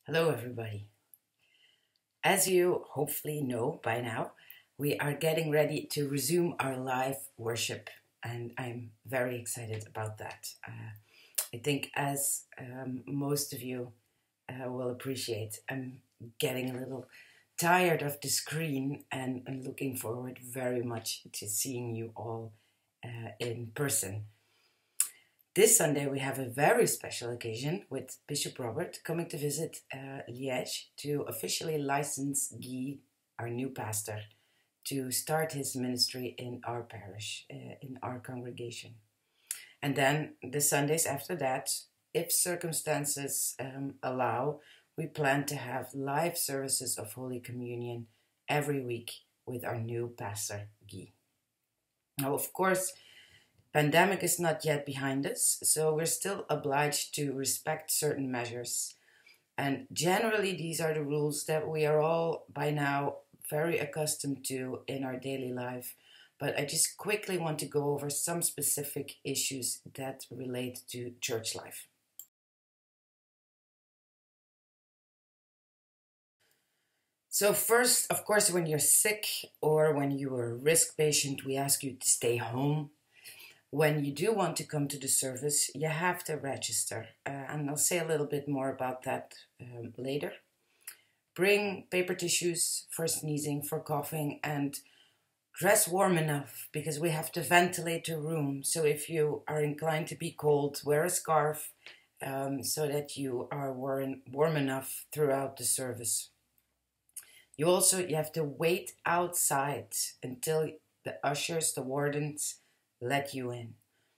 Hello, everybody. As you hopefully know by now, we are getting ready to resume our live worship, and I'm very excited about that. I think, as most of you will appreciate, I'm getting a little tired of the screen and looking forward very much to seeing you all in person. This Sunday, we have a very special occasion with Bishop Robert coming to visit Liège to officially license Guy, our new pastor, to start his ministry in our parish, in our congregation. And then the Sundays after that, if circumstances allow, we plan to have live services of Holy Communion every week with our new pastor, Guy. Now, of course, pandemic is not yet behind us, so we're still obliged to respect certain measures. And generally, these are the rules that we are all by now very accustomed to in our daily life. But I just quickly want to go over some specific issues that relate to church life. So first, of course, when you're sick or when you're a risk patient, we ask you to stay home. When you do want to come to the service, you have to register. And I'll say a little bit more about that later. Bring paper tissues for sneezing, for coughing, and dress warm enough because we have to ventilate the room. So if you are inclined to be cold, wear a scarf so that you are warm enough throughout the service. You have to wait outside until the ushers, the wardens, let you in,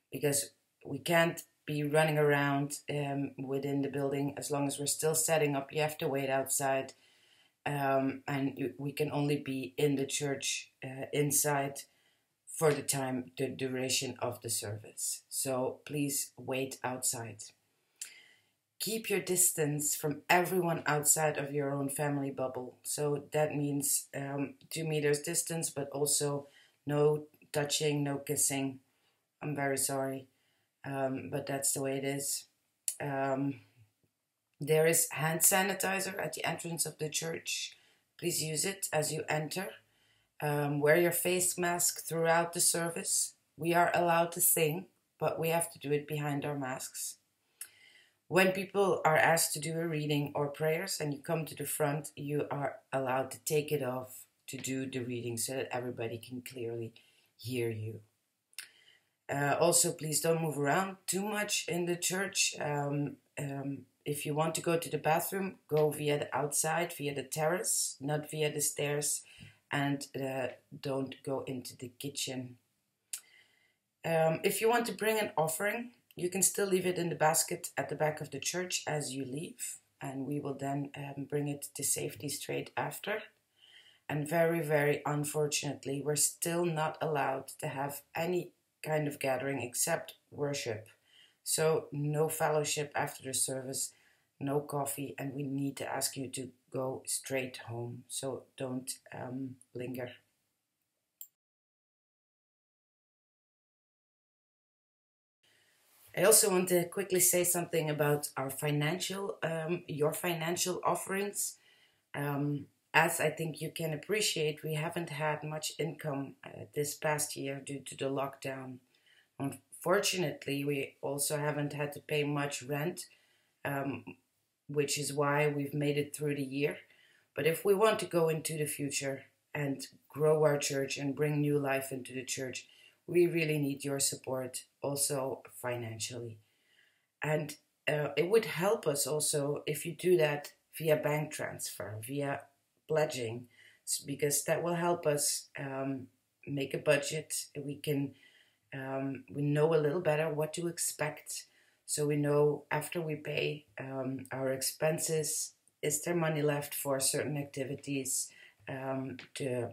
because we can't be running around within the building as long as we're still setting up. You have to wait outside, we can only be in the church inside for the duration of the service. So please wait outside. Keep your distance from everyone outside of your own family bubble. So that means 2 meters distance, but also no touching, no kissing. I'm very sorry, but that's the way it is. There is hand sanitizer at the entrance of the church. Please use it as you enter. Wear your face mask throughout the service. We are allowed to sing, but we have to do it behind our masks. When people are asked to do a reading or prayers and you come to the front, you are allowed to take it off to do the reading so that everybody can clearly hear you. Also, please don't move around too much in the church. If you want to go to the bathroom, go via the outside, via the terrace, not via the stairs, and don't go into the kitchen. If you want to bring an offering, you can still leave it in the basket at the back of the church as you leave, and we will then bring it to safety straight after. And very, very unfortunately, we're still not allowed to have any kind of gathering except worship. So no fellowship after the service, no coffee, and we need to ask you to go straight home. So don't linger. I also want to quickly say something about our your financial offerings. As I think you can appreciate, we haven't had much income this past year due to the lockdown. Unfortunately, we also haven't had to pay much rent, which is why we've made it through the year. But if we want to go into the future and grow our church and bring new life into the church, we really need your support, also financially. And it would help us also if you do that via bank transfer, via pledging, because that will help us make a budget. We know a little better what to expect. So we know after we pay our expenses, is there money left for certain activities to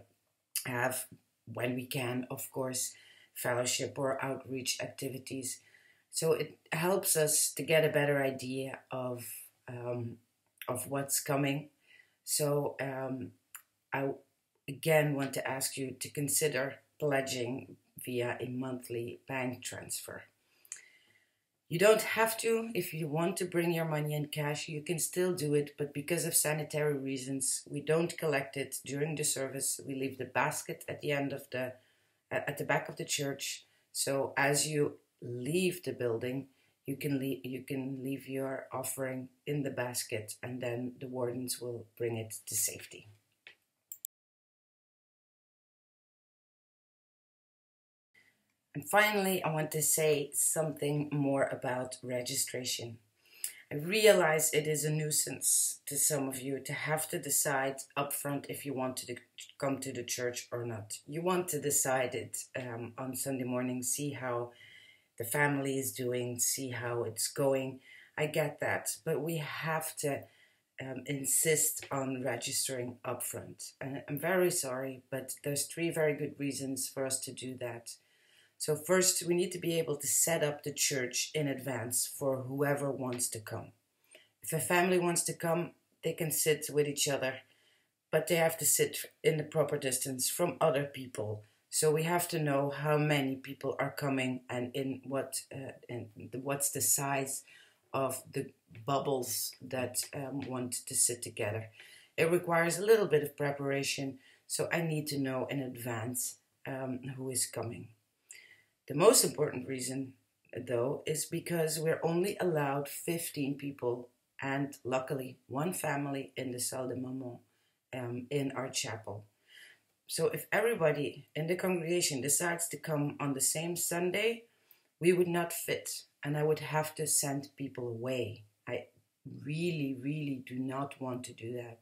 have when we can, of course, fellowship or outreach activities. So it helps us to get a better idea of what's coming. So I again want to ask you to consider pledging via a monthly bank transfer. You don't have to. If you want to bring your money in cash, you can still do it, but because of sanitary reasons, we don't collect it during the service. We leave the basket at the end of at the back of the church. So as you leave the building, you can leave your offering in the basket, and then the wardens will bring it to safety. And finally, I want to say something more about registration. I realize it is a nuisance to some of you to have to decide upfront if you want to come to the church or not. You want to decide it on Sunday morning, see how the family is doing, see how it's going. I get that, but we have to insist on registering upfront. And I'm very sorry, but there's 3 very good reasons for us to do that. So first, we need to be able to set up the church in advance for whoever wants to come. If a family wants to come, they can sit with each other, but they have to sit in the proper distance from other people. So we have to know how many people are coming and what's the size of the bubbles that want to sit together. It requires a little bit of preparation, so I need to know in advance who is coming. The most important reason, though, is because we're only allowed 15 people and luckily 1 family in the Salle de Maman in our chapel. So if everybody in the congregation decides to come on the same Sunday, we would not fit and I would have to send people away. I really, really do not want to do that.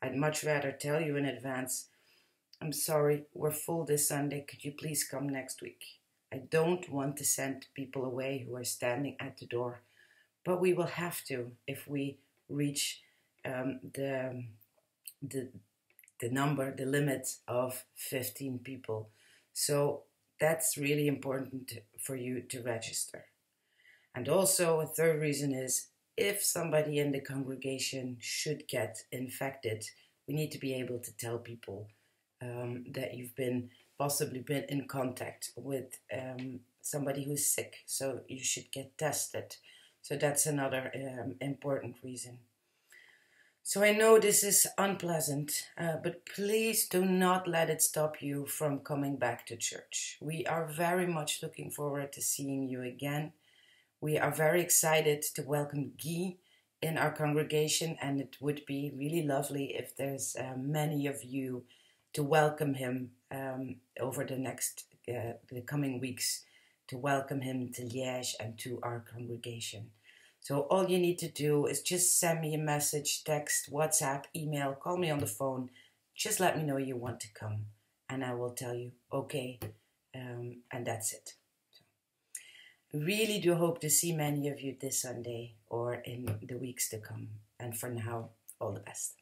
I'd much rather tell you in advance, I'm sorry, we're full this Sunday. Could you please come next week? I don't want to send people away who are standing at the door, but we will have to if we reach the limit of 15 people. So that's really important for you to register. And also a third reason is if somebody in the congregation should get infected, we need to be able to tell people that you've possibly been in contact with somebody who's sick, so you should get tested. So that's another important reason. So I know this is unpleasant, but please do not let it stop you from coming back to church. We are very much looking forward to seeing you again. We are very excited to welcome Guy in our congregation, and it would be really lovely if there's many of you to welcome him over the coming weeks, to welcome him to Liège and to our congregation. So all you need to do is just send me a message, text, WhatsApp, email, call me on the phone. Just let me know you want to come and I will tell you, okay, and that's it. So, I really do hope to see many of you this Sunday or in the weeks to come. And for now, all the best.